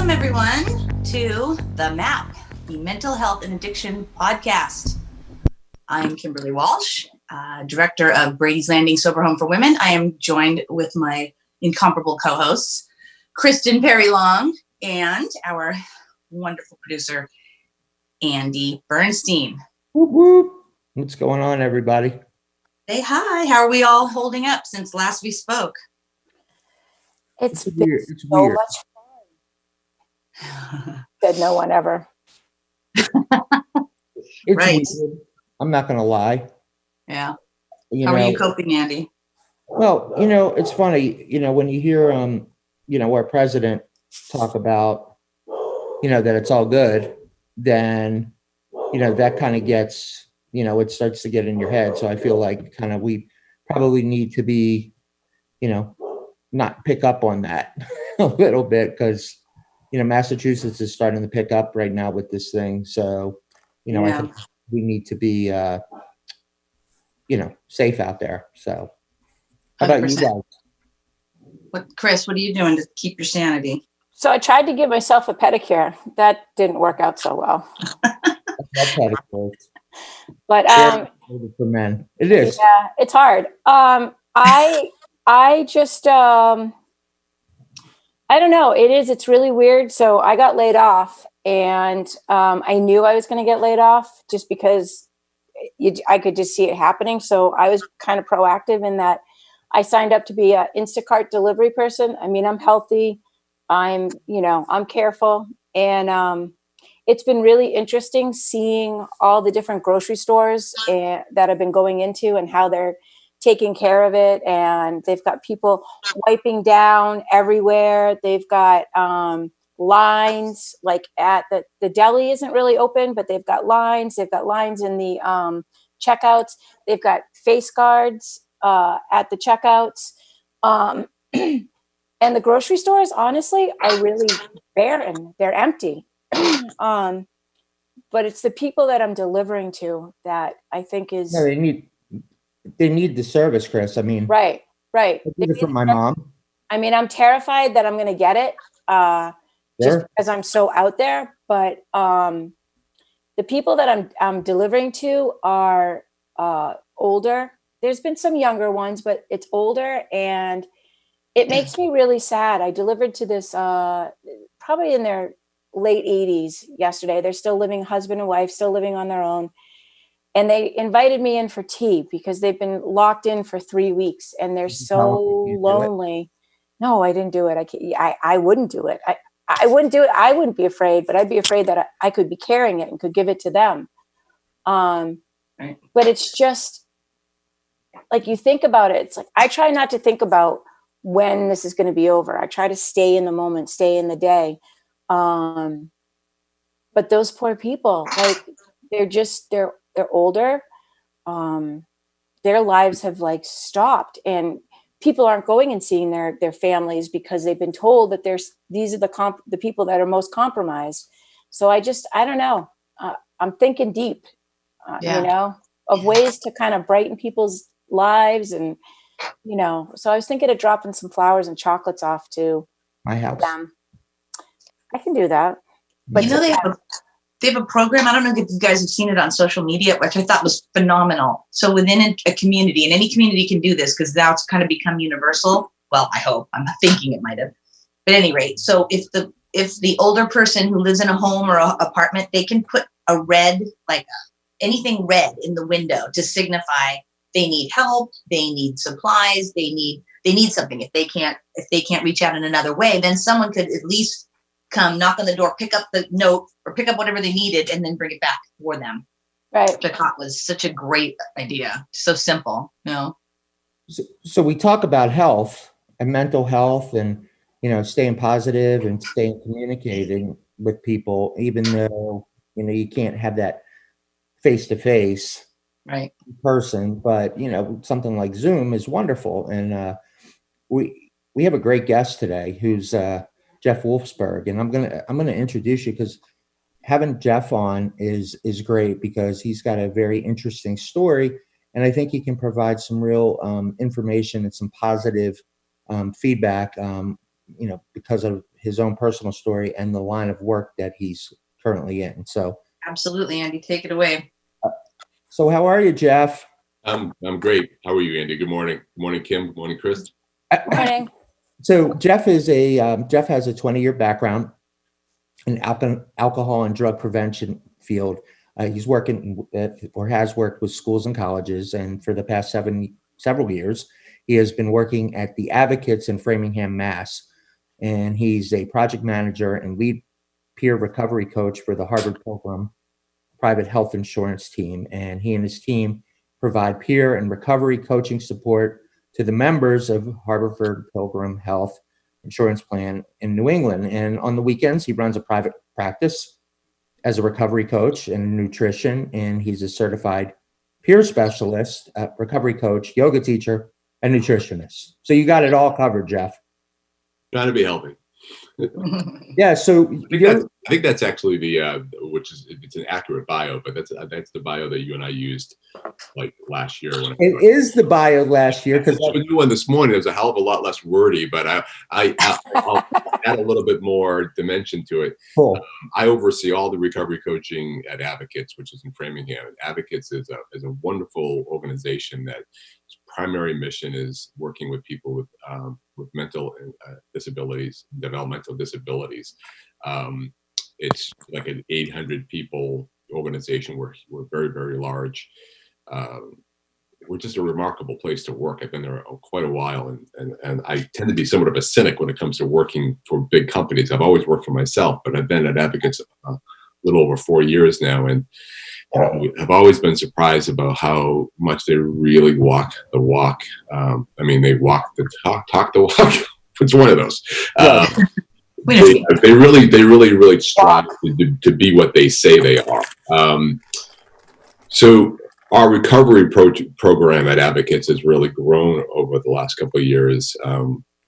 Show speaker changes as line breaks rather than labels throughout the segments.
Welcome, everyone, to The MAP, the Mental Health and Addiction Podcast. I'm Kimberly Walsh, Director of Brady's Landing Sober Home for Women. I am joined with my incomparable co-hosts, Kristen Perry Long, and our wonderful producer, Andy Bernstein.
Whoop, whoop. What's going on, everybody?
Say hi. How are we all holding up since last we spoke?
It's been so much fun. Said no one ever.
It's
right.
Weird. I'm not going to lie.
Yeah. How are you coping, Andy?
Well, it's funny, when you hear, our president talk about, that it's all good, then, that kind of gets, it starts to get in your head. So I feel like we probably need to be, not pick up on that a little bit because, Massachusetts is starting to pick up right now with this thing. So, I think we need to be, safe out there. So how about 100%. You guys?
Chris, what are you doing to keep your sanity?
So I tried to give myself a pedicure. That didn't work out so well. But
for men, it is.
Yeah, it's hard. I just I don't know. It's really weird. So I got laid off, and I knew I was going to get laid off just because I could just see it happening. So I was kind of proactive in that I signed up to be an Instacart delivery person. I mean, I'm healthy. I'm careful. And it's been really interesting seeing all the different grocery stores that I've been going into and how they're taking care of it. And they've got people wiping down everywhere. They've got lines, like at the deli isn't really open, but they've got lines. They've got lines in the checkouts. They've got face guards at the checkouts. And the grocery stores, honestly, are really barren. They're empty. But it's the people that I'm delivering to that I think is...
No, they need the service, Chris. I mean...
Right.
I did it for my mom.
I mean, I'm terrified that I'm going to get it just because I'm so out there. But the people that I'm delivering to are older. There's been some younger ones, but it's older, and it makes me really sad. I delivered to this probably in their late 80s yesterday. They're still living, husband and wife, still living on their own. And they invited me in for tea because they've been locked in for 3 weeks and they're so lonely. No, I didn't do it. I wouldn't do it. I wouldn't do it. I wouldn't be afraid, but I'd be afraid that I could be carrying it and could give it to them. Right. But it's just like, you think about it. It's like, I try not to think about when this is going to be over. I try to stay in the moment, stay in the day. But those poor people, like they're older. Their lives have like stopped, and people aren't going and seeing their families because they've been told that these are the people that are most compromised. So I don't know. I'm thinking deep, of ways to kind of brighten people's lives. And, so I was thinking of dropping some flowers and chocolates off to
my house.
Them. I can do that. But
they have a program. I don't know if you guys have seen it on social media, which I thought was phenomenal. So within a community, and any community can do this because now it's kind of become universal. Well, I hope. I'm thinking it might have. But at any rate, so if the older person who lives in a home or an apartment, they can put a red, like anything red in the window to signify they need help, they need supplies, they need something. If they can't reach out in another way, then someone could at least come knock on the door, pick up the note or pick up whatever they needed and then bring it back for them.
Right.
Which I thought was such a great idea. So simple,
So we talk about health and mental health and, staying positive and staying communicating with people, even though, you can't have that face-to-face person, but, something like Zoom is wonderful. And we have a great guest today who's Jeff Wolfsberg, and I'm gonna introduce you because having Jeff on is great because he's got a very interesting story, and I think he can provide some real information and some positive feedback, because of his own personal story and the line of work that he's currently in. So
Absolutely, Andy, take it away.
So how are you, Jeff?
I'm great. How are you, Andy? Good morning. Good morning, Kim. Good morning, Chris.
Morning.
So Jeff has a 20-year background in alcohol and drug prevention field. He's working or has worked with schools and colleges, and for the past several years, he has been working at the Advocates in Framingham, Mass. And he's a project manager and lead peer recovery coach for the Harvard Pilgrim private health insurance team. And he and his team provide peer and recovery coaching support to the members of Harvard Pilgrim Health Insurance Plan in New England. And on the weekends, he runs a private practice as a recovery coach and nutrition. And he's a certified peer specialist, recovery coach, yoga teacher, and nutritionist. So you got it all covered, Jeff.
Trying to be healthy.
Yeah. So
I think that's actually it's an accurate bio, but that's the bio that you and I used like last year.
It is the bio last year because
the new one this morning was a hell of a lot less wordy, but I'll add a little bit more dimension to it.
Cool.
I oversee all the recovery coaching at Advocates, which is in Framingham. Advocates is a wonderful organization that its primary mission is working with people with mental disabilities, developmental disabilities. It's like an 800 people organization. We're very, very large. We're just a remarkable place to work. I've been there quite a while, and I tend to be somewhat of a cynic when it comes to working for big companies. I've always worked for myself, but I've been at Advocates a little over 4 years now, and I've always been surprised about how much they really walk the walk. I mean, they walk the talk the walk. It's one of those. They really strive to be what they say they are. So our recovery program at Advocates has really grown over the last couple of years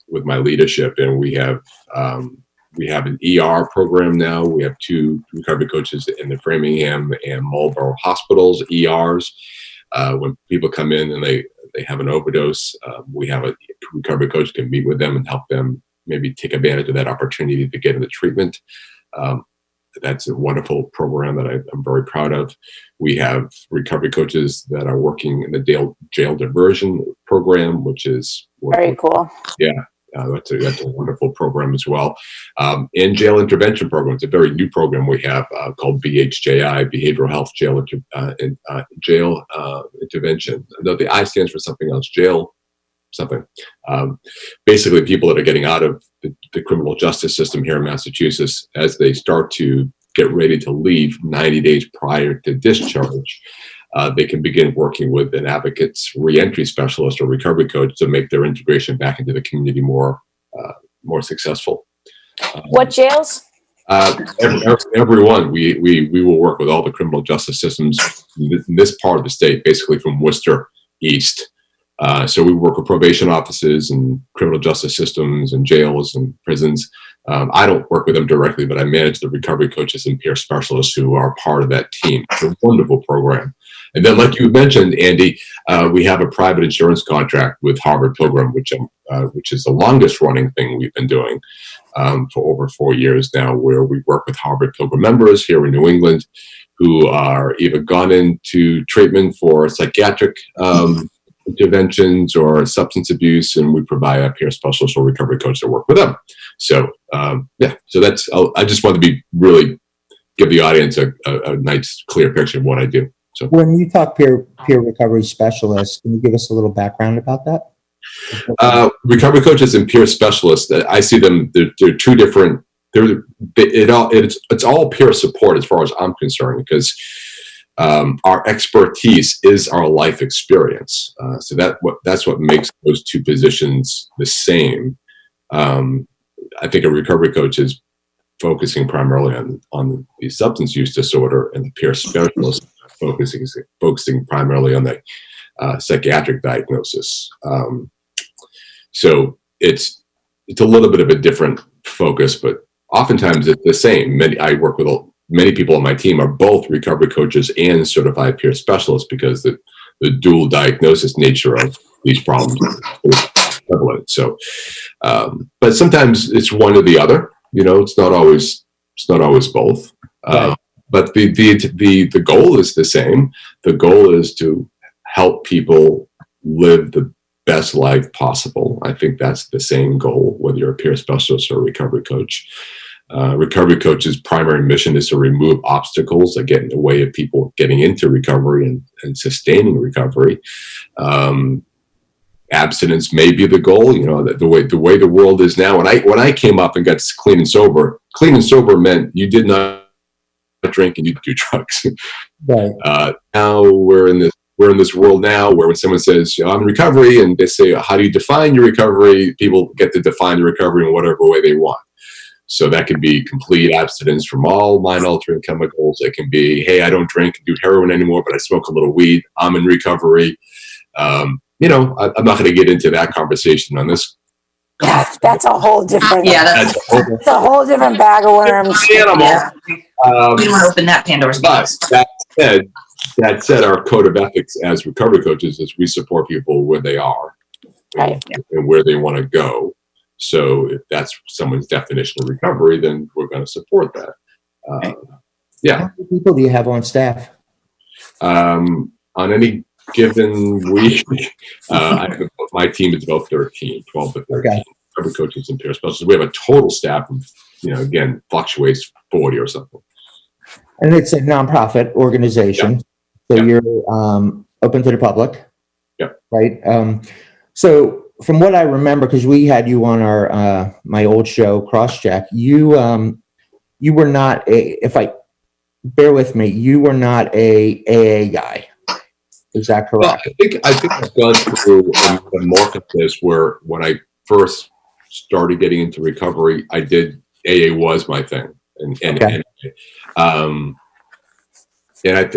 with my leadership, and we have an ER program now. We have 2 recovery coaches in the Framingham and Marlborough hospitals, ERs. When people come in and they have an overdose, we have a recovery coach can meet with them and help them maybe take advantage of that opportunity to get into treatment. That's a wonderful program that I'm very proud of. We have recovery coaches that are working in the jail diversion program, which is
very cool.
Yeah. That's a wonderful program as well. And jail intervention program. It's a very new program we have called BHJI, Behavioral Health Jail Intervention. No, the I stands for something else. Jail something. Basically, people that are getting out of the criminal justice system here in Massachusetts, as they start to get ready to leave 90 days prior to discharge, they can begin working with an Advocate's reentry specialist or recovery coach to make their integration back into the community more successful.
What jails?
Everyone. We will work with all the criminal justice systems in this part of the state, basically from Worcester east. So we work with probation offices and criminal justice systems and jails and prisons. I don't work with them directly, but I manage the recovery coaches and peer specialists who are part of that team. It's a wonderful program. And then, like you mentioned, Andy, we have a private insurance contract with Harvard Pilgrim, which is the longest running thing we've been doing for over 4 years now, where we work with Harvard Pilgrim members here in New England who are either gone into treatment for psychiatric interventions or substance abuse, and we provide a peer specialist or recovery coach to work with them. So so that's, I just want to really give the audience a nice clear picture of what I do. So
when you talk peer recovery specialists, can you give us a little background about that?
Recovery coaches and peer specialists, I see them, they're 2 different, it's all peer support as far as I'm concerned, because our expertise is our life experience. So that's what makes those 2 positions the same. I think a recovery coach is focusing primarily on the substance use disorder, and the peer specialist focusing primarily on the psychiatric diagnosis. So it's a little bit of a different focus, but oftentimes it's the same. I work with many people on my team are both recovery coaches and certified peer specialists, because the dual diagnosis nature of these problems is prevalent. So, but sometimes it's one or the other. it's not always both.
Right.
But the goal is the same. The goal is to help people live the best life possible. I think that's the same goal, whether you're a peer specialist or a recovery coach. Recovery coach's primary mission is to remove obstacles that get in the way of people getting into recovery and sustaining recovery. Abstinence may be the goal. The way the world is now. When I came up and got clean and sober meant you did not drink and you do drugs.
Right.
Now we're in this world now where when someone says, I'm in recovery, and they say, how do you define your recovery? People get to define the recovery in whatever way they want. So that could be complete abstinence from all mind-altering chemicals. It can be, hey, I don't drink and do heroin anymore, but I smoke a little weed. I'm in recovery. I'm not going to get into that conversation on this.
That's a whole different.
Yeah,
that's a whole different bag of worms.
Animal.
Yeah. We don't want to open that Pandora's box.
But that said, our code of ethics as recovery coaches is we support people where they are,
Right.
and where they want to go. So if that's someone's definition of recovery, then we're going to support that. Yeah.
How many people do you have on staff?
On any given week, my team is about 12 to 13
Okay.
recovery coaches and peer specialists. We have a total staff of, again, fluctuates 40 or something.
And it's a nonprofit organization.
Yeah.
So you're open to the public.
Yeah.
Right. So from what I remember, because we had you on our my old show, Crosscheck, you were not bear with me, you were not a AA guy. Is that correct?
Well, I think I've gone through a marketplace where when I first started getting into recovery, AA was my thing. And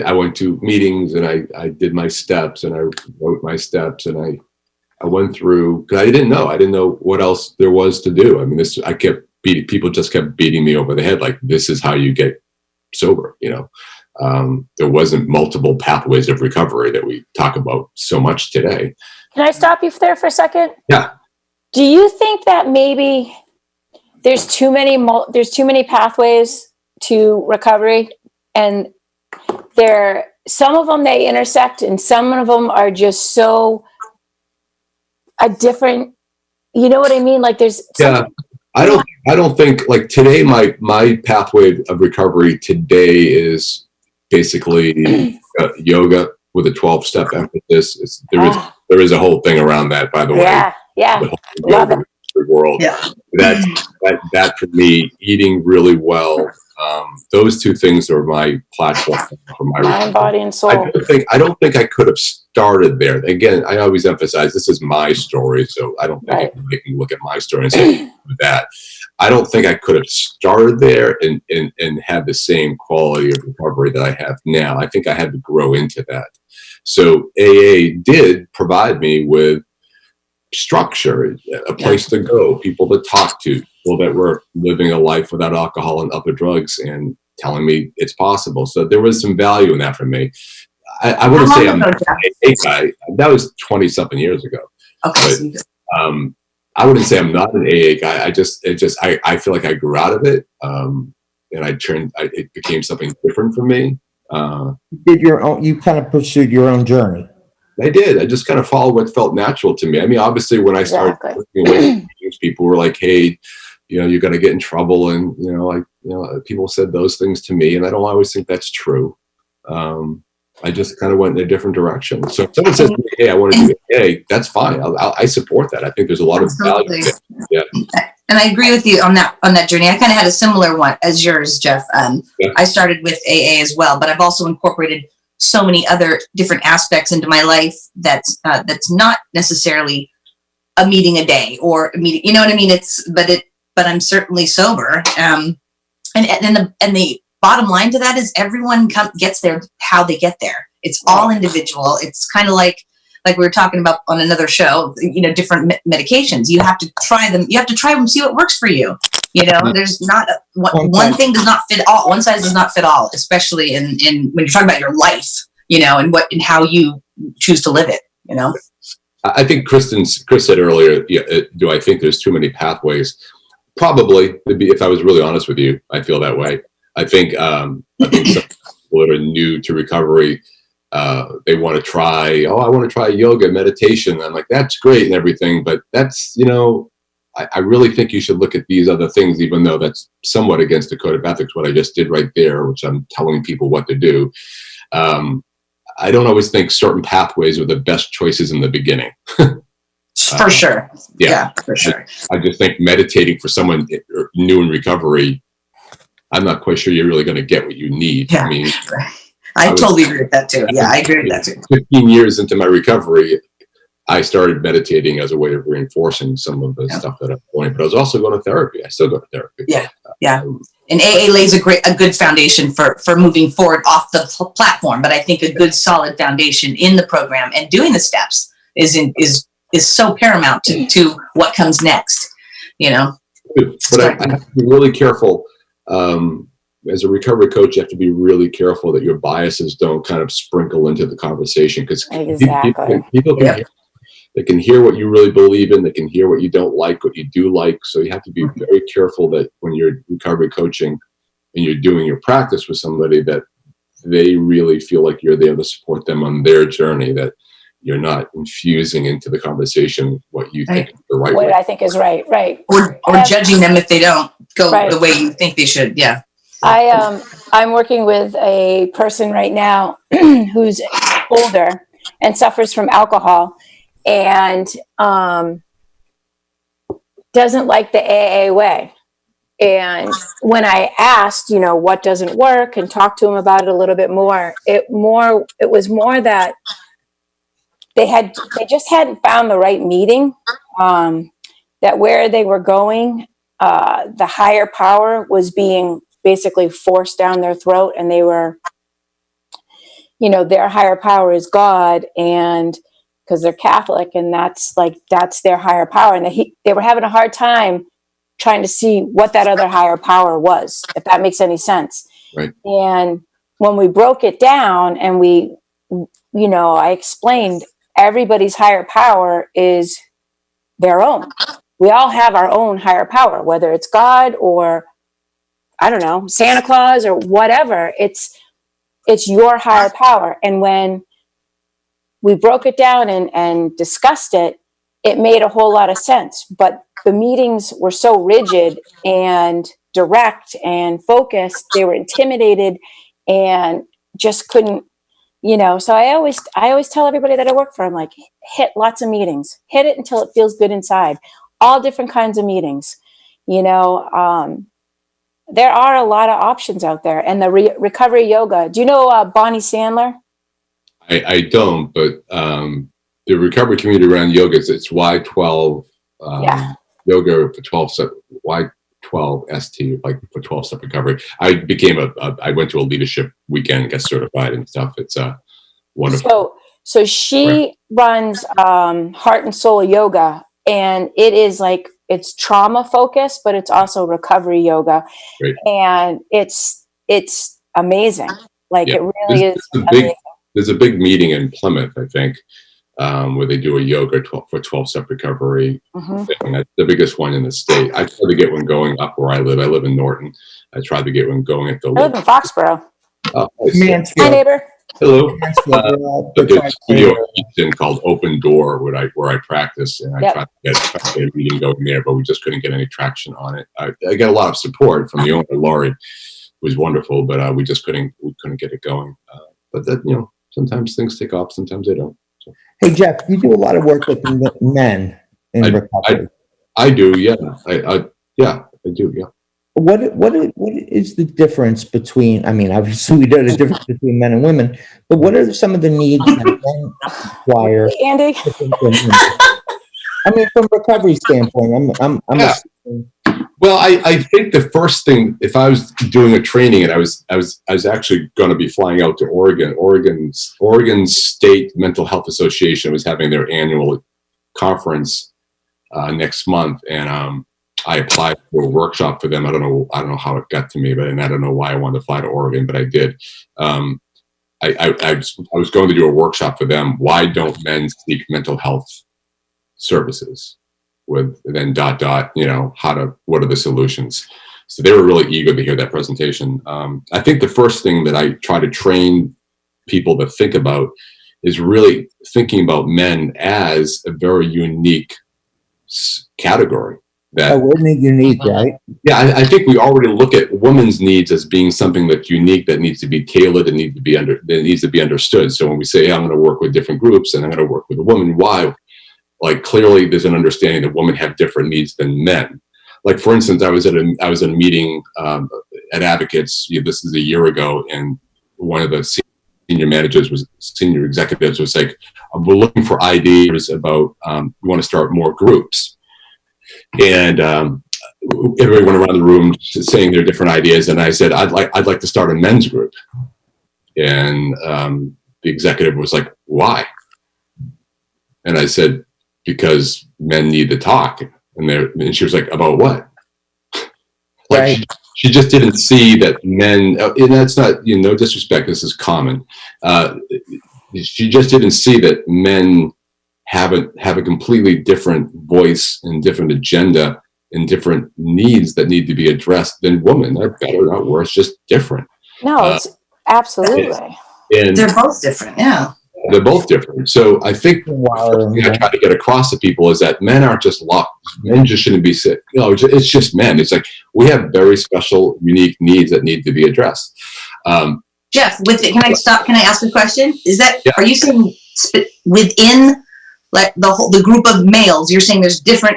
I went to meetings and I did my steps and I wrote my steps and I went through, because I didn't know what else there was to do. I mean, people just kept beating me over the head. Like, this is how you get sober. There wasn't multiple pathways of recovery that we talk about so much today.
Can I stop you there for a second?
Yeah.
Do you think that maybe there's too many pathways to recovery, and some of them they intersect, and some of them are just so a different, you know what I mean? Like there's
I don't think, like, today my pathway of recovery today is basically yoga with a 12-step emphasis. There is a whole thing around that, by the way.
Yeah.
The whole
Love it.
world.
Yeah.
That for me, eating really well. Those two things are my platform for my
mind, body, and soul.
I don't think I could have started there. Again, I always emphasize this is my story, so I don't think you can look at my story and say that. I don't think I could have started there and had the same quality of recovery that I have now. I think I had to grow into that. So AA did provide me with structure, a place to go, people to talk to, people that were living a life without alcohol and other drugs and telling me it's possible. So there was some value in that for me. I wouldn't say I'm an AA guy. That was 20-something years ago.
Okay.
But, I wouldn't say I'm not an AA guy. I feel like I grew out of it, and it became something different for me.
You kind of pursued your own journey.
I did. I just kind of followed what felt natural to me. I mean, obviously, when I started working with people were like, "Hey, you're going to get in trouble," and people said those things to me, and I don't always think that's true. I just kind of went in a different direction. So if someone says, "Hey, I want to do AA," that's fine. I support that. I think there's a lot of value. Yeah.
And I agree with you on that journey. I kind of had a similar one as yours, Jeff. I started with AA as well, but I've also incorporated so many other different aspects into my life that's not necessarily a meeting a day or a meeting. You know what I mean? But I'm certainly sober. And the bottom line to that is everyone gets there how they get there. It's all individual. It's kind of like we were talking about on another show, different medications. You have to try them. You have to try them, see what works for you. There's not one thing does not fit all. One size does not fit all, especially in when you're talking about your life, and how you choose to live it, I
think Chris said earlier, do I think there's too many pathways? Probably, if I was really honest with you, I feel that way. I think some people that are new to recovery, they want to try. Oh, I want to try yoga, meditation. I'm like, that's great and everything, but that's, I really think you should look at these other things, even though that's somewhat against the code of ethics. What I just did right there, which I'm telling people what to do. I don't always think certain pathways are the best choices in the beginning.
For sure. Yeah, for sure.
I just think meditating for someone new in recovery, I'm not quite sure you're really going to get what you need.
Yeah.
I mean,
I totally agree with that too. Yeah, I agree with that too.
15 years into my recovery, I started meditating as a way of reinforcing some of the stuff that I'm doing, but I was also going to therapy. I still go to therapy.
Yeah. And AA lays a good foundation for moving forward off the platform, but I think a good solid foundation in the program and doing the steps is so paramount to what comes next,
But I have to be really careful. As a recovery coach, you have to be really careful that your biases don't kind of sprinkle into the conversation, because people can hear what you really believe in. They can hear what you don't like, what you do like. So you have to be very careful that when you're recovery coaching and you're doing your practice with somebody, that they really feel like you're there to support them on their journey, that you're not infusing into the conversation what you think is the right way.
What I think is right.
Or judging them if they don't go the way you think they should. Yeah.
I'm working with a person right now who's older and suffers from alcohol and doesn't like the AA way. And when I asked, what doesn't work, and talked to him about it a little bit more, it was more that they just hadn't found the right meeting, that where they were going, the higher power was being basically forced down their throat, and they were, their higher power is God, and because they're Catholic, and that's their higher power. And they were having a hard time trying to see what that other higher power was, if that makes any sense.
Right.
And when we broke it down and I explained everybody's higher power is their own. We all have our own higher power, whether it's God or, I don't know, Santa Claus or whatever. It's your higher power. And when we broke it down and discussed it, it made a whole lot of sense. But the meetings were so rigid and direct and focused. They were intimidated and just couldn't, so I always tell everybody that I work for, I'm like, hit lots of meetings, hit it until it feels good inside, all different kinds of meetings. There are a lot of options out there. And the recovery yoga, do you know Bonnie Sandler?
I don't, but the recovery community around yoga, it's Y12 yoga for 12 step, Y12ST, like for 12-step recovery. I went to a leadership weekend, got certified and stuff. It's wonderful.
So she runs Heart and Soul Yoga, and it is it's trauma focused, but it's also recovery yoga.
Great.
And it's amazing. It really is amazing.
There's a big meeting in Plymouth, I think, where they do a yoga for 12-step recovery. Mm-hmm. That's the biggest one in the state. I tried to get one going up where I live. I live in Norton. I tried to get one going at the.
I live in Foxboro.
Oh,
Hi, neighbor.
Hello. There's a studio in Houston called Open Door where I practice, and I tried to get a meeting going there, but we just couldn't get any traction on it. I got a lot of support from the owner, Laurie, who was wonderful, but we couldn't get it going. But that, sometimes things take off, sometimes they don't. So.
Hey, Jeff, you do a lot of work with men in recovery.
I do, yeah. I do, yeah.
What is the difference between, obviously we know the difference between men and women, but what are some of the needs that men require?
Andy?
From a recovery standpoint, I'm assuming.
Well, I think the first thing, if I was doing a training and I was actually going to be flying out to Oregon State Mental Health Association was having their annual conference next month, and I applied for a workshop for them. I don't know how it got to me, and I don't know why I wanted to fly to Oregon, but I did. I was going to do a workshop for them. Why don't men seek mental health services? with then ... what are the solutions? So they were really eager to hear that presentation. I think the first thing that I try to train people to think about is really thinking about men as a very unique category. That
Isn't it unique, right?
Yeah, I think we already look at women's needs as being something that's unique, that needs to be tailored, and needs to be understood. So when we say, hey, I'm going to work with different groups and I'm going to work with a woman, why? Like, clearly there's an understanding that women have different needs than men. Like, for instance, I was at a meeting at Advocates. This is a year ago, and one of the senior executives was like, we're looking for ideas about, we want to start more groups. And everybody went around the room saying their different ideas, and I said, I'd like to start a men's group. And the executive was like, why? And I said, because men need to talk. And she was like, about what? Like,
Right.
she just didn't see that men, and that's not, no disrespect, this is common. She just didn't see that men have a completely different voice and different agenda and different needs that need to be addressed than women. They're better, not worse, just different.
No, it's absolutely.
And
They're both different. Yeah.
they're both different. So I think the thing I try to get across to people is that men aren't just locked. Men just shouldn't be sick. It's just men. It's like, we have very special, unique needs that need to be addressed.
Jeff, can I stop? Can I ask a question?
Yeah.
Are you saying within like the group of males, you're saying there's different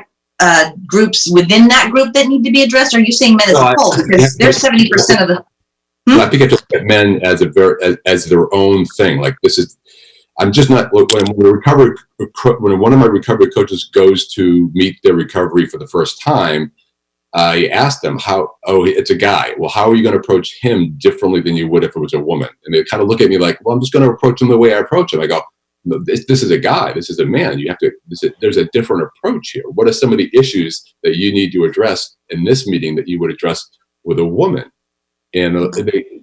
groups within that group that need to be addressed? Or are you saying men as a whole? Because they're 70% of the.
I think I just look at men as as their own thing. Like, this is, I'm just not, when one of my recovery coaches goes to meet their recovery for the first time, I asked them it's a guy. Well, how are you going to approach him differently than you would if it was a woman? And they kind of look at me like, well, I'm just going to approach him the way I approach him. I go, no, this is a guy. This is a man. There's a different approach here. What are some of the issues that you need to address in this meeting that you would address with a woman? And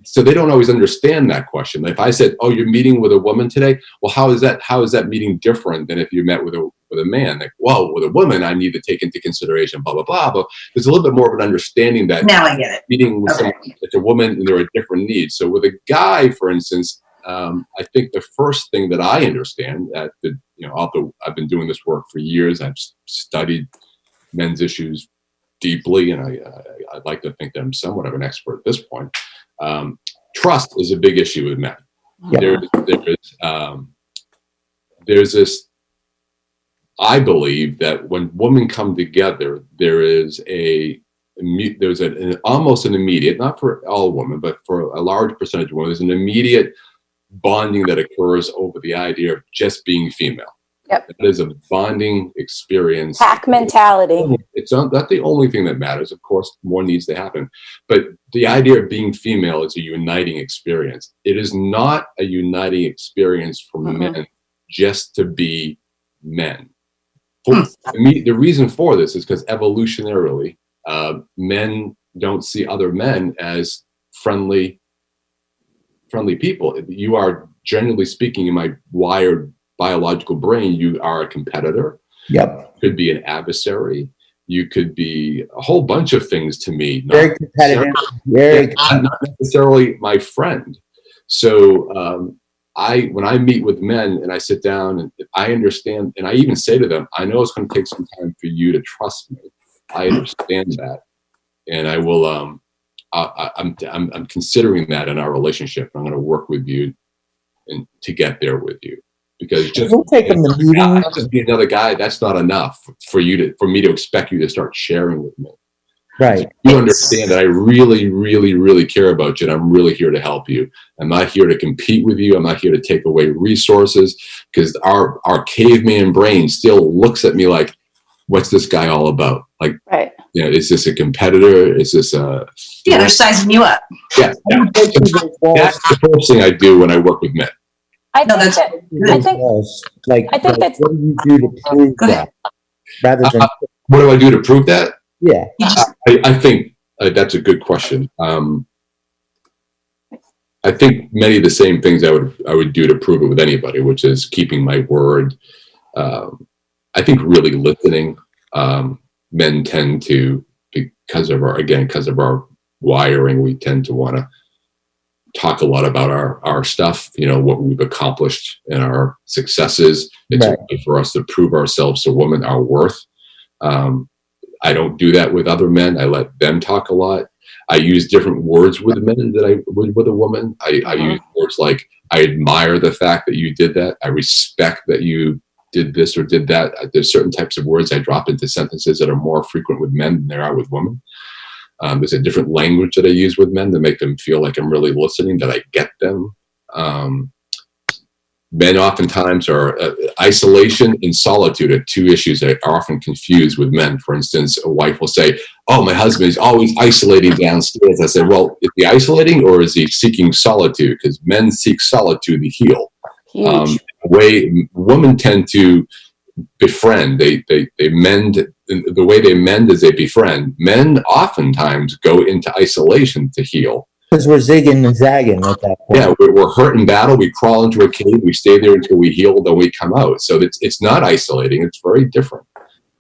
so they don't always understand that question. If I said, oh, you're meeting with a woman today, well, how is that meeting different than if you met with a man? Like, well, with a woman, I need to take into consideration blah blah blah. But there's a little bit more of an understanding that
Now I get it.
meeting with someone that's a woman, and there are different needs. So with a guy, for instance, I think the first thing that I understand although I've been doing this work for years, I've studied men's issues deeply, and I'd like to think that I'm somewhat of an expert at this point. Trust is a big issue with men.
Yeah.
There's this, I believe that when women come together, there's almost an immediate, not for all women, but for a large percentage of women, there's an immediate bonding that occurs over the idea of just being female.
Yep.
It is a bonding experience.
Pack mentality.
It's not the only thing that matters. Of course, more needs to happen. But the idea of being female is a uniting experience. It is not a uniting experience for men just to be men. The reason for this is because evolutionarily, men don't see other men as friendly people. You are, generally speaking, in my wired biological brain, you are a competitor.
Yep.
You could be an adversary. You could be a whole bunch of things to me.
Very competitive.
Not necessarily my friend. So when I meet with men and I sit down and I understand, and I even say to them, I know it's going to take some time for you to trust me. I understand that, and I will. I'm considering that in our relationship. I'm going to work with you and to get there with you. Because just be another guy, that's not enough for me to expect you to start sharing with me.
Right.
You understand that I really, really, really care about you, and I'm really here to help you. I'm not here to compete with you. I'm not here to take away resources, because our caveman brain still looks at me like, what's this guy all about? Like,
right.
Is this a competitor? Is this a...
Yeah, they're sizing you up.
Yeah. That's the first thing I do when I work with men.
I think
what do you do to prove that? Rather than
what do I do to prove that?
Yeah,
I think that's a good question. I think many of the same things I would do to prove it with anybody, which is keeping my word. I think really listening. Men tend to, because of our wiring, we tend to want to talk a lot about our stuff, what we've accomplished and our successes. It's a way for us to prove ourselves to women, our worth. I don't do that with other men. I let them talk a lot. I use different words with men than I would with a woman. I use words like, I admire the fact that you did that. I respect that you did this or did that. There's certain types of words I drop into sentences that are more frequent with men than there are with women. There's a different language that I use with men to make them feel like I'm really listening, that I get them. Men oftentimes are isolation and solitude are two issues that are often confused with men. For instance, a wife will say, "Oh, my husband is always isolating downstairs." I said, "Well, is he isolating or is he seeking solitude?" Because men seek solitude to heal. The way women tend to befriend, they mend. The way they mend is they befriend. Men oftentimes go into isolation to heal.
Because we're zigging and zagging at that point.
Yeah, we're hurt in battle. We crawl into a cave. We stay there until we heal, then we come out. So it's not isolating. It's very different.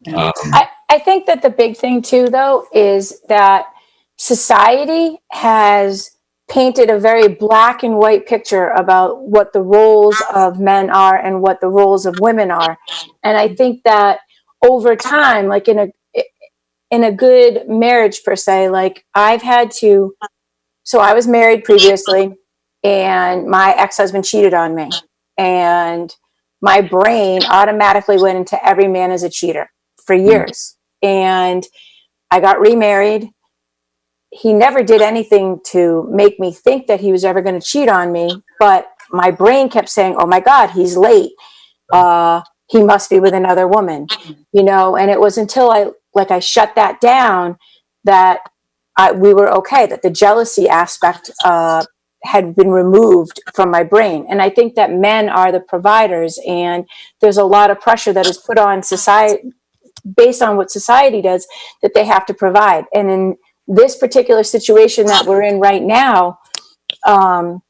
I think that the big thing too, though, is that society has painted a very black and white picture about what the roles of men are and what the roles of women are. And I think that over time, like in a good marriage per se, like so I was married previously and my ex-husband cheated on me, and my brain automatically went into every man as a cheater for years. And I got remarried. He never did anything to make me think that he was ever going to cheat on me, but my brain kept saying, "Oh my God, he's late. He must be with another woman," and it was until I shut that down that we were okay, that the jealousy aspect had been removed from my brain. And I think that men are the providers, and there's a lot of pressure that is put on society based on what society does, that they have to provide. And in this particular situation that we're in right now, right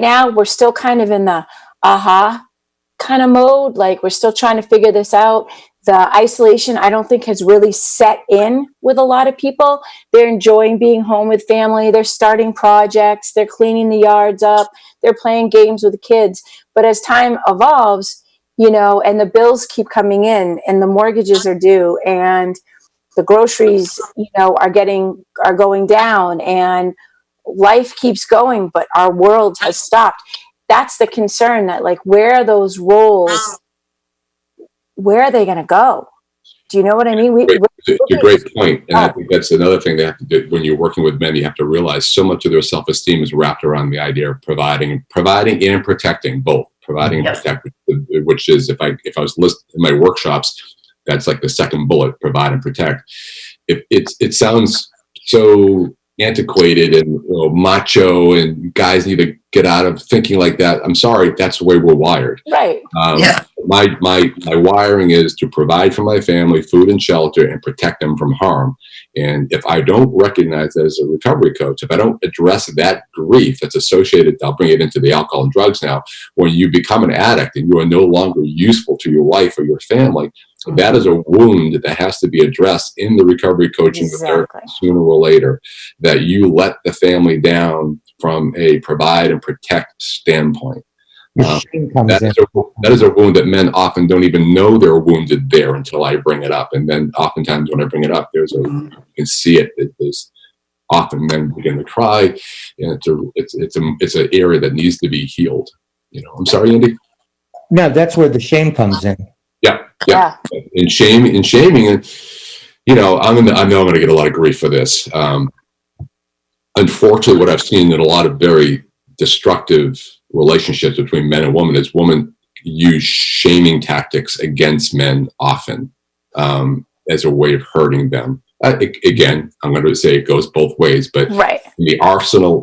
now we're still kind of in the kind of mode. Like, we're still trying to figure this out. The isolation, I don't think, has really set in with a lot of people. They're enjoying being home with family. They're starting projects. They're cleaning the yards up. They're playing games with the kids. But as time evolves, and the bills keep coming in and the mortgages are due and the groceries, are going down and life keeps going, but our world has stopped. That's the concern, that like, where are those roles? Where are they going to go? Do you know what I mean?
It's a great point. And I think that's another thing they have to do when you're working with men. You have to realize so much of their self-esteem is wrapped around the idea of providing and protecting, both providing and protecting, which is, if I was listed in my workshops, that's like the second bullet, provide and protect. It sounds so antiquated and macho, and guys need to get out of thinking like that. I'm sorry, that's the way we're wired.
Right.
My wiring is to provide for my family food and shelter and protect them from harm. And if I don't recognize that as a recovery coach, if I don't address that grief that's associated, I'll bring it into the alcohol and drugs now, when you become an addict and you are no longer useful to your wife or your family, that is a wound that has to be addressed in the recovery coaching therapy sooner or later, that you let the family down from a provide and protect standpoint. That is a wound that men often don't even know they're wounded there until I bring it up. And then oftentimes when I bring it up, you can see it. There's often men begin to cry, and it's an area that needs to be healed. I'm sorry, Andy.
No, that's where the shame comes in.
Yeah. And shaming, and I know I'm going to get a lot of grief for this. Unfortunately, what I've seen in a lot of very destructive relationships between men and women is women use shaming tactics against men often as a way of hurting them. Again, I'm going to say it goes both ways, but in the arsenal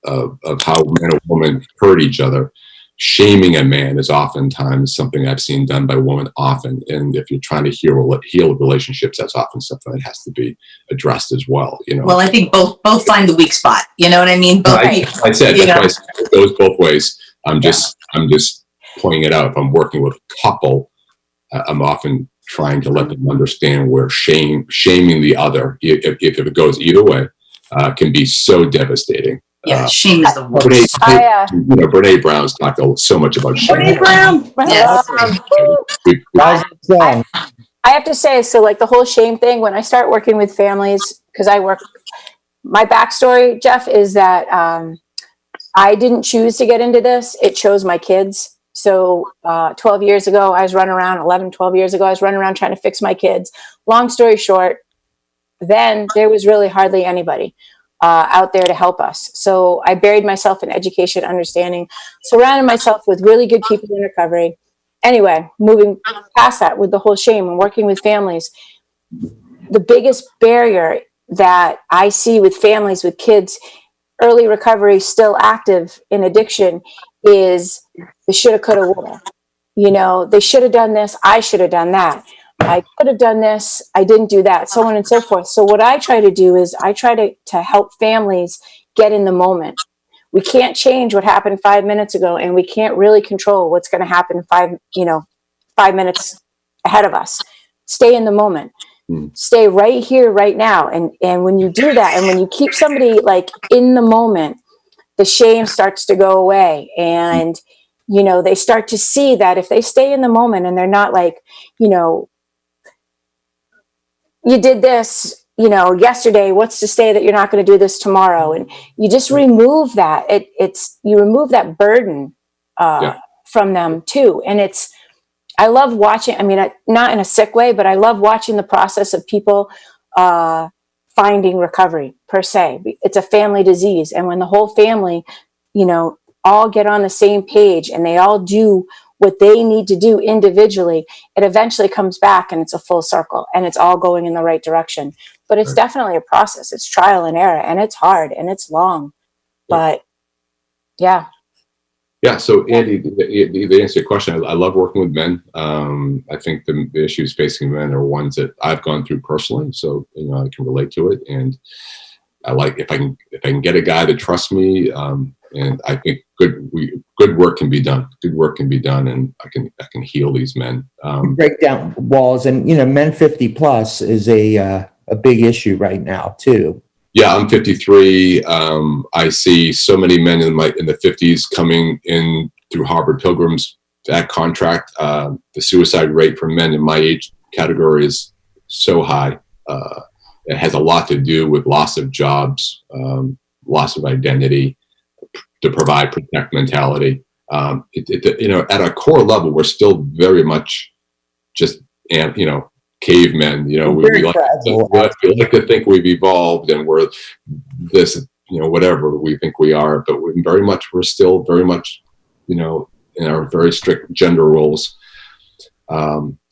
of how men and women hurt each other, shaming a man is oftentimes something I've seen done by women often. And if you're trying to heal relationships, that's often something that has to be addressed as well.
Well, I think both find the weak spot. You know what I mean? Both.
I said that's why it goes both ways. I'm just pointing it out. If I'm working with a couple, I'm often trying to let them understand where shaming the other, if it goes either way, can be so devastating.
Yeah, shame is the worst.
Brene Brown's talked so much about shame.
Brene Brown. Yes.
I have to say, so like the whole shame thing, when I start working with families, because my backstory, Jeff, is that I didn't choose to get into this. It chose my kids. So 12 years ago, I was running around, 12 years ago, I was running around trying to fix my kids. Long story short, then there was really hardly anybody out there to help us. So I buried myself in education, understanding, surrounded myself with really good people in recovery. Anyway, moving past that with the whole shame and working with families, the biggest barrier that I see with families with kids, early recovery, still active in addiction, is the shoulda, coulda, woulda. They should have done this. I should have done that. I could have done this. I didn't do that, so on and so forth. So what I try to do is I try to help families get in the moment. We can't change what happened 5 minutes ago, and we can't really control what's going to happen 5 minutes ahead of us. Stay in the moment. Stay right here, right now. And when you do that, and when you keep somebody like in the moment, the shame starts to go away. And, they start to see that if they stay in the moment and they're not like, you did this, yesterday, what's to say that you're not going to do this tomorrow? And you just remove that. You remove that burden from them too. And I love watching, not in a sick way, but I love watching the process of people finding recovery per se. It's a family disease. And when the whole family, all get on the same page and they all do what they need to do individually, it eventually comes back and it's a full circle and it's all going in the right direction. But it's definitely a process. It's trial and error, and it's hard and it's long, but yeah.
Yeah. So Andy, to answer your question, I love working with men. I think the issues facing men are ones that I've gone through personally. So, I can relate to it. And I like, if I can get a guy that trusts me, and I think good work can be done. Good work can be done, and I can heal these men.
Break down walls, and men 50 plus is a big issue right now too.
Yeah, I'm 53. I see so many men in the 50s coming in through Harvard Pilgrims. That contract, the suicide rate for men in my age category is so high. It has a lot to do with loss of jobs, loss of identity, to provide, protect mentality. At a core level, we're still very much just, cavemen. We like to think we've evolved and we're this, whatever we think we are, but we're still very much, in our very strict gender roles.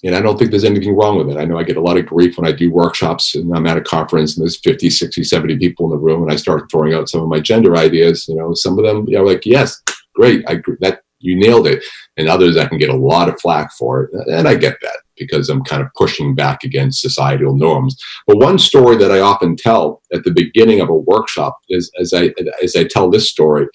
And I don't think there's anything wrong with it. I know I get a lot of grief when I do workshops and I'm at a conference and there's 50, 60, 70 people in the room and I start throwing out some of my gender ideas. Some of them, like, yes, great. I agree that you nailed it. And others, I can get a lot of flack for it. And I get that because I'm kind of pushing back against societal norms. But one story that I often tell at the beginning of a workshop is, as I tell this story,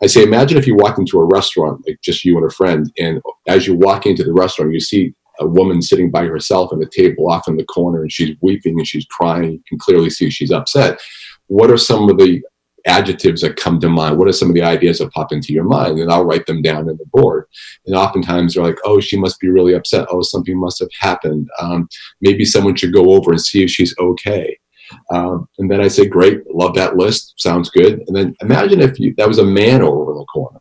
I say, imagine if you walked into a restaurant, like just you and a friend, and as you walk into the restaurant, you see a woman sitting by herself at a table off in the corner, and she's weeping and she's crying. You can clearly see she's upset. What are some of the adjectives that come to mind? What are some of the ideas that pop into your mind? And I'll write them down on the board. And oftentimes they're like, oh, she must be really upset. Oh, something must have happened. Maybe someone should go over and see if she's okay. And then I say, great, love that list. Sounds good. And then imagine if that was a man over in the corner,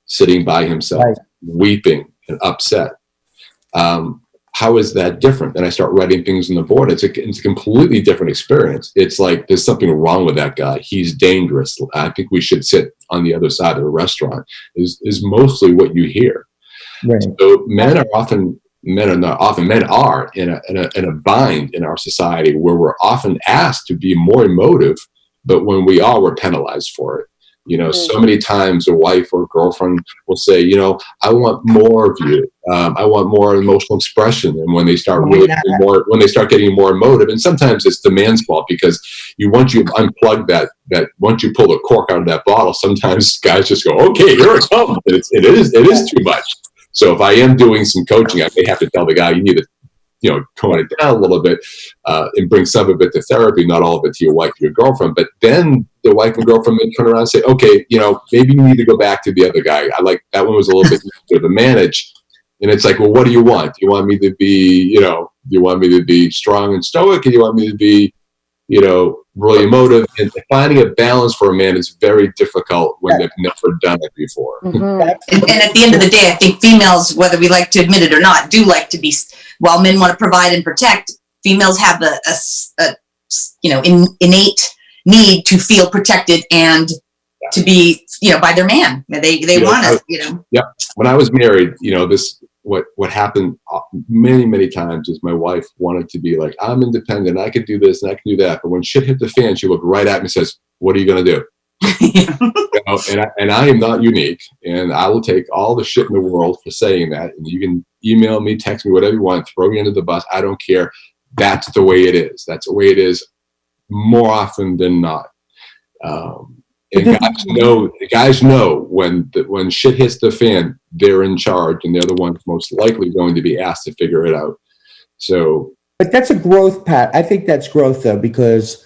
sitting by himself, weeping and upset. How is that different? And I start writing things on the board. It's a completely different experience. It's like, there's something wrong with that guy. He's dangerous. I think we should sit on the other side of the restaurant is mostly what you hear. Right. So men are in a bind in our society where we're often asked to be more emotive, but when we are, we're penalized for it. So many times a wife or a girlfriend will say, I want more of you. I want more emotional expression. And when they start getting more emotive, and sometimes it's the man's fault because once you unplug that once you pull the cork out of that bottle, sometimes guys just go, okay, here it comes. It is too much. So if I am doing some coaching, I may have to tell the guy, you need to tone it down a little bit, and bring some of it to therapy, not all of it to your wife or your girlfriend. But then the wife and girlfriend may turn around and say, okay, maybe you need to go back to the other guy. I like that one was a little bit easier to manage. And it's like, well, what do you want? Do you want me to be, do you want me to be strong and stoic? Or do you want me to be, really emotive? And finding a balance for a man is very difficult when they've never done it before.
And at the end of the day, I think females, whether we like to admit it or not, do like to be, while men want to provide and protect, females have a innate need to feel protected and to be, by their man. They want to,
Yeah. When I was married, what happened many, many times is my wife wanted to be like, I'm independent. I can do this and I can do that. But when shit hit the fan, she looked right at me and says, what are you going to do? And I am not unique. And I will take all the shit in the world for saying that. And you can email me, text me, whatever you want, throw me under the bus. I don't care. That's the way it is. That's the way it is more often than not. And guys know when shit hits the fan, they're in charge, and they're the ones most likely going to be asked to figure it out. So,
but that's a growth path. I think that's growth though, because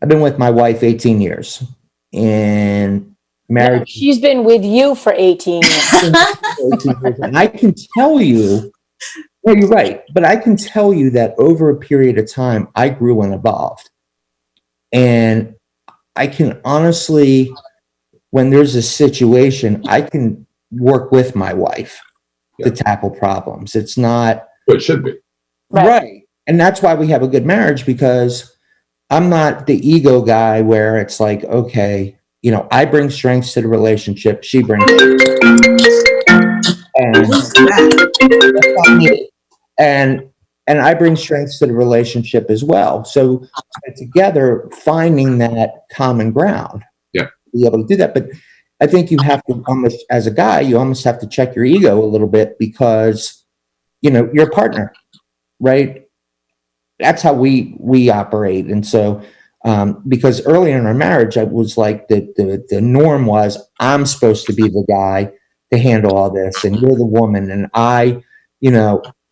I've been with my wife 18 years and married.
No, she's been with you for 18 years.
And I can tell you, well, you're right, but I can tell you that over a period of time, I grew and evolved. And I can honestly, when there's a situation, I can work with my wife to tackle problems. It's not.
It should be.
Right. And that's why we have a good marriage, because I'm not the ego guy where it's like, okay, I bring strengths to the relationship. She brings. And I bring strengths to the relationship as well. So together, finding that common ground, be able to do that. But I think you have to almost, as a guy, you almost have to check your ego a little bit, because, you're a partner, right? That's how we operate. And so, because early in our marriage, I was like, the norm was, I'm supposed to be the guy to handle all this, and you're the woman, and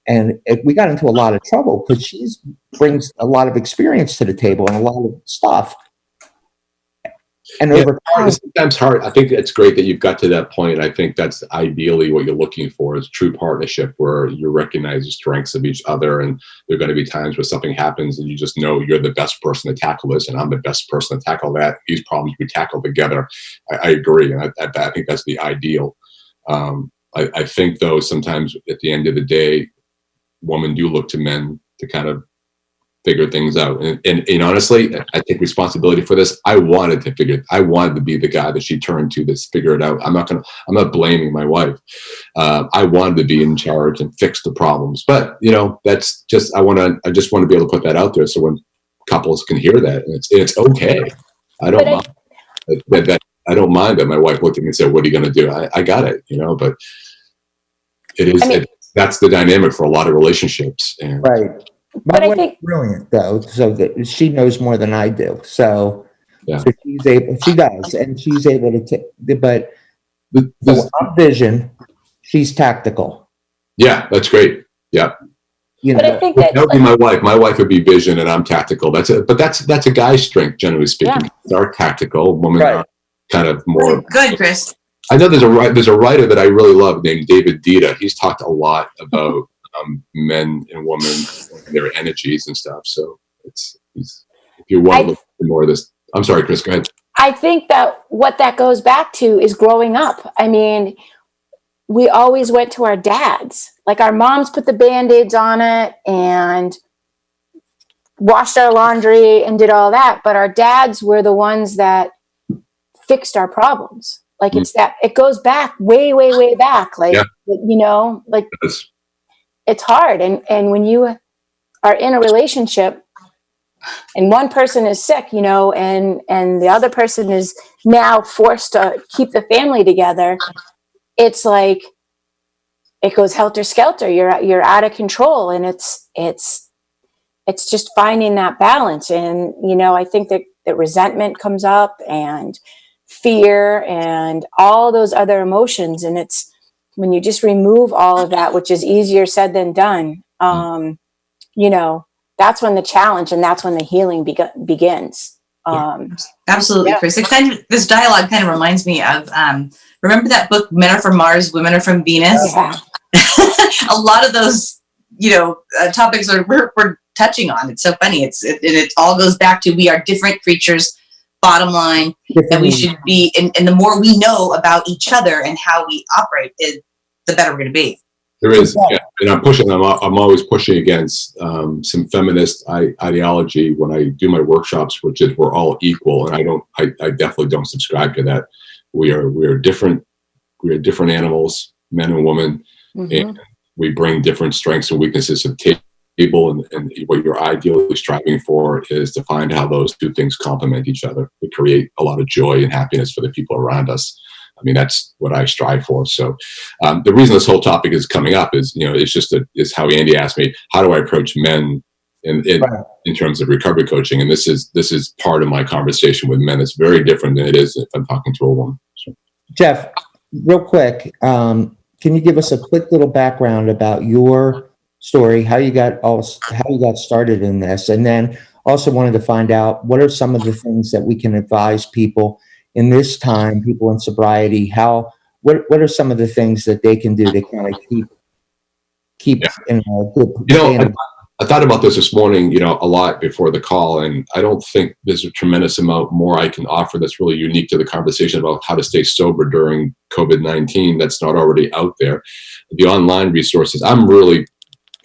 and we got into a lot of trouble because she brings a lot of experience to the table and a lot of stuff. And over time,
it's sometimes hard. I think it's great that you've got to that point. I think that's ideally what you're looking for, is true partnership, where you recognize the strengths of each other. And there are going to be times where something happens and you just know you're the best person to tackle this, and I'm the best person to tackle that. These problems we tackle together. I agree. And I think that's the ideal. I think, though, sometimes at the end of the day, women do look to men to kind of figure things out. And honestly, I take responsibility for this. I wanted to be the guy that she turned to that's figure it out. I'm not blaming my wife. I wanted to be in charge and fix the problems. But, that's just, I just want to be able to put that out there so when couples can hear that, and it's okay. I don't mind that. I don't mind that my wife looked at me and said, what are you going to do? I got it, but it is, that's the dynamic for a lot of relationships. And
right. My wife's brilliant though, so that she knows more than I do. So, so she does, and she's able to take. But I'm vision, she's tactical.
Yeah, that's great. Yeah.
But I think that
would be my wife. My wife would be vision, and I'm tactical. That's a guy's strength, generally speaking. Yeah. Are tactical. Women are kind of more.
Good, Chris.
I know there's a writer that I really love named David Dita. He's talked a lot about men and women, their energies and stuff. So if you want to look for more of this, I'm sorry, Chris, go ahead.
I think that what that goes back to is growing up. I mean, we always went to our dads. Like, our moms put the Band-Aids on it and washed our laundry and did all that. But our dads were the ones that fixed our problems. Like, it goes back way, way, way back. Like, it's hard. And when you are in a relationship and one person is sick, and the other person is now forced to keep the family together, it's like, it goes helter skelter. You're out of control, and it's just finding that balance. And, I think that resentment comes up, and fear, and all those other emotions. And it's when you just remove all of that, which is easier said than done. you know, that's when the challenge and that's when the healing begins.
Absolutely,
Yeah.
Chris. This dialogue kind of reminds me of, remember that book, Men Are From Mars, Women Are From Venus?
Yeah.
A lot of those, topics we're touching on. It's so funny. It all goes back to, we are different creatures, bottom line, and we should be, and the more we know about each other and how we operate, the better we're going to be.
There is, yeah, and I'm always pushing against some feminist ideology when I do my workshops, which is we're all equal, and I definitely don't subscribe to that. We are different animals, men and women, and we bring different strengths and weaknesses to the table, and what you're ideally striving for is to find how those two things complement each other to create a lot of joy and happiness for the people around us. I mean, that's what I strive for. So the reason this whole topic is coming up is, is how Andy asked me, how do I approach men in terms of recovery coaching? And this is part of my conversation with men. It's very different than it is if I'm talking to a woman. So.
Jeff, real quick, can you give us a quick little background about your story, how you got started in this? And then also wanted to find out, what are some of the things that we can advise people in this time, people in sobriety, what are some of the things that they can do to kind of keep in a good,
I thought about this morning, a lot before the call, and I don't think there's a tremendous amount more I can offer that's really unique to the conversation about how to stay sober during COVID-19 that's not already out there. The online resources, I'm really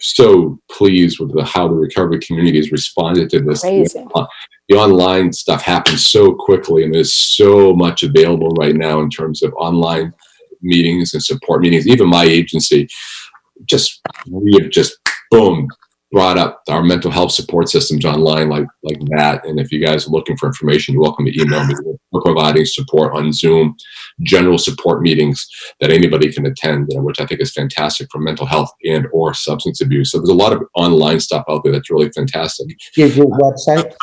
so pleased with how the recovery community has responded to this.
Amazing.
The online stuff happens so quickly, and there's so much available right now in terms of online meetings and support meetings. Even my agency, we have just boom, brought up our mental health support systems online like that. And if you guys are looking for information, you're welcome to email me. We're providing support on Zoom, general support meetings that anybody can attend, which I think is fantastic for mental health and or substance abuse. So there's a lot of online stuff out there that's really fantastic.
Here's your website.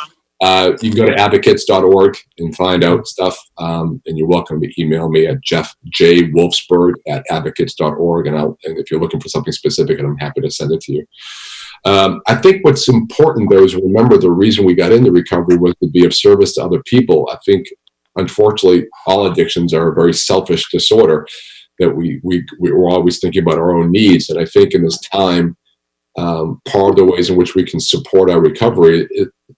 You can go to advocates.org and find out stuff. And you're welcome to email me at jeffjwolfsberg@advocates.org. And if you're looking for something specific, I'm happy to send it to you. I think what's important, though, is remember the reason we got into recovery was to be of service to other people. I think, unfortunately, all addictions are a very selfish disorder that we're always thinking about our own needs. And I think in this time, part of the ways in which we can support our recovery,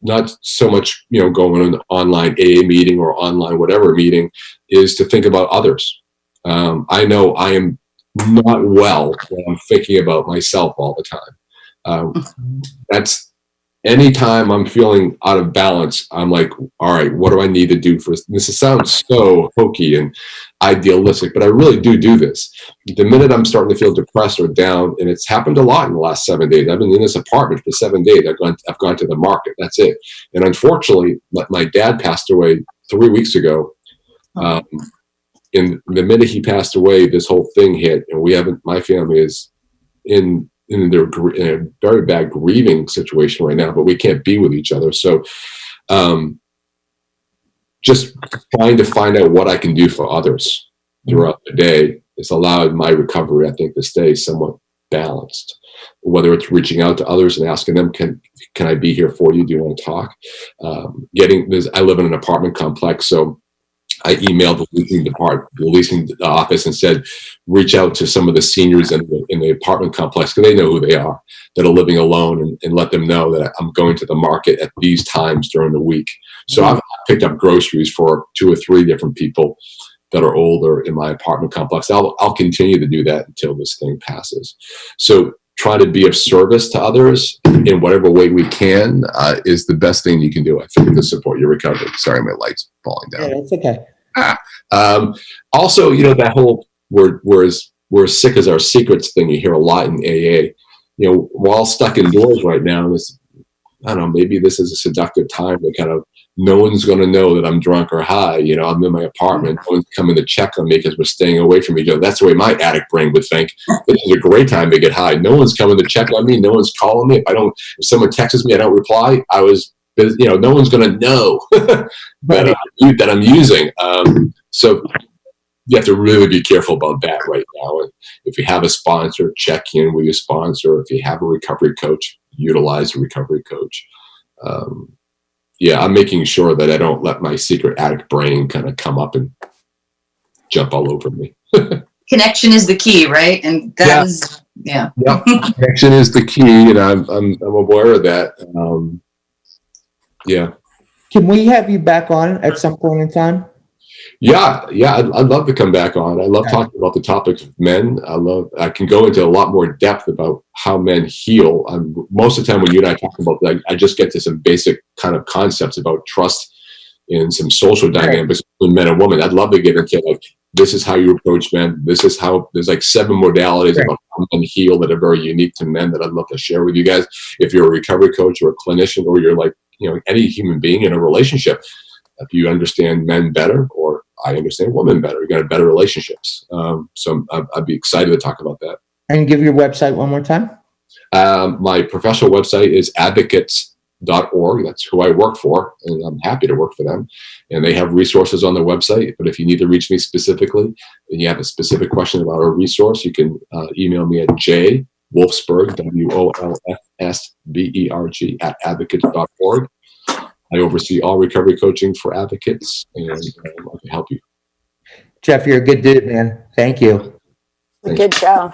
not so much, going to an online AA meeting or online whatever meeting, is to think about others. I know I am not well when I'm thinking about myself all the time. That's anytime I'm feeling out of balance, I'm like, all right, what do I need to do for this? Sounds so hokey and idealistic, but I really do this. The minute I'm starting to feel depressed or down, and it's happened a lot in the last 7 days. I've been in this apartment for 7 days. I've gone to the market. That's it. And unfortunately, my dad passed away 3 weeks ago. In the minute he passed away, this whole thing hit, and my family is in a very bad grieving situation right now, but we can't be with each other. So just trying to find out what I can do for others throughout the day has allowed my recovery, I think, to stay somewhat balanced. Whether it's reaching out to others and asking them, can I be here for you? Do you want to talk? I live in an apartment complex, so I emailed the leasing office and said, reach out to some of the seniors in the apartment complex, because they know who they are, that are living alone, and let them know that I'm going to the market at these times during the week. So I've picked up groceries for 2 or 3 different people that are older in my apartment complex. I'll continue to do that until this thing passes. So try to be of service to others in whatever way we can is the best thing you can do, I think, to support your recovery. Sorry, my light's falling down.
Yeah, it's okay.
Also, that whole we're as sick as our secrets thing you hear a lot in AA. We're all stuck indoors right now. I don't know, maybe this is a seductive time to kind of, no one's going to know that I'm drunk or high. I'm in my apartment. No one's coming to check on me because we're staying away from each other. That's the way my addict brain would think. This is a great time to get high. No one's coming to check on me. No one's calling me. If someone texts me, I don't reply. No one's going to know that I'm using. So you have to really be careful about that right now. And if you have a sponsor, check in with your sponsor. If you have a recovery coach, utilize a recovery coach. Yeah, I'm making sure that I don't let my secret addict brain kind of come up and jump all over me.
Connection is the key, right? And that is, yeah.
Yep. Connection is the key, and I'm aware of that. Yeah.
Can we have you back on at some point in time?
Yeah, I'd love to come back on. I love talking about the topics of men. I can go into a lot more depth about how men heal. Most of the time when you and I talk about that, I just get to some basic kind of concepts about trust and some social dynamics between men and women. I'd love to get into like, this is how you approach men. This is how, there's like 7 modalities about how men heal that are very unique to men that I'd love to share with you guys. If you're a recovery coach or a clinician, or you're like, any human being in a relationship, if you understand men better, or I understand women better, you got better relationships. So I'd be excited to talk about that.
And give your website one more time.
My professional website is advocates.org. That's who I work for, and I'm happy to work for them. And they have resources on their website. But if you need to reach me specifically and you have a specific question about a resource, you can email me at Wolfsberg, WOLFSBERG @advocates.org. I oversee all recovery coaching for advocates, and I can help you.
Jeff, you're a good dude, man. Thank you.
Good show.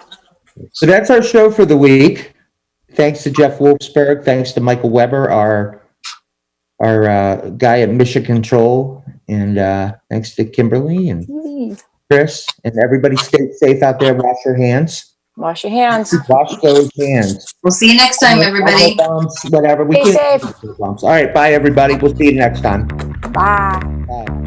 So that's our show for the week. Thanks to Jeff Wolfsberg. Thanks to Michael Weber, our guy at Mission Control, and thanks to Kimberly and Chris, and everybody. Stay safe out there. Wash your hands.
Wash your hands.
Wash those hands.
We'll see you next time, everybody.
Bombs, whatever.
Stay safe.
All right. Bye, everybody. We'll see you next time.
Bye.
Bye.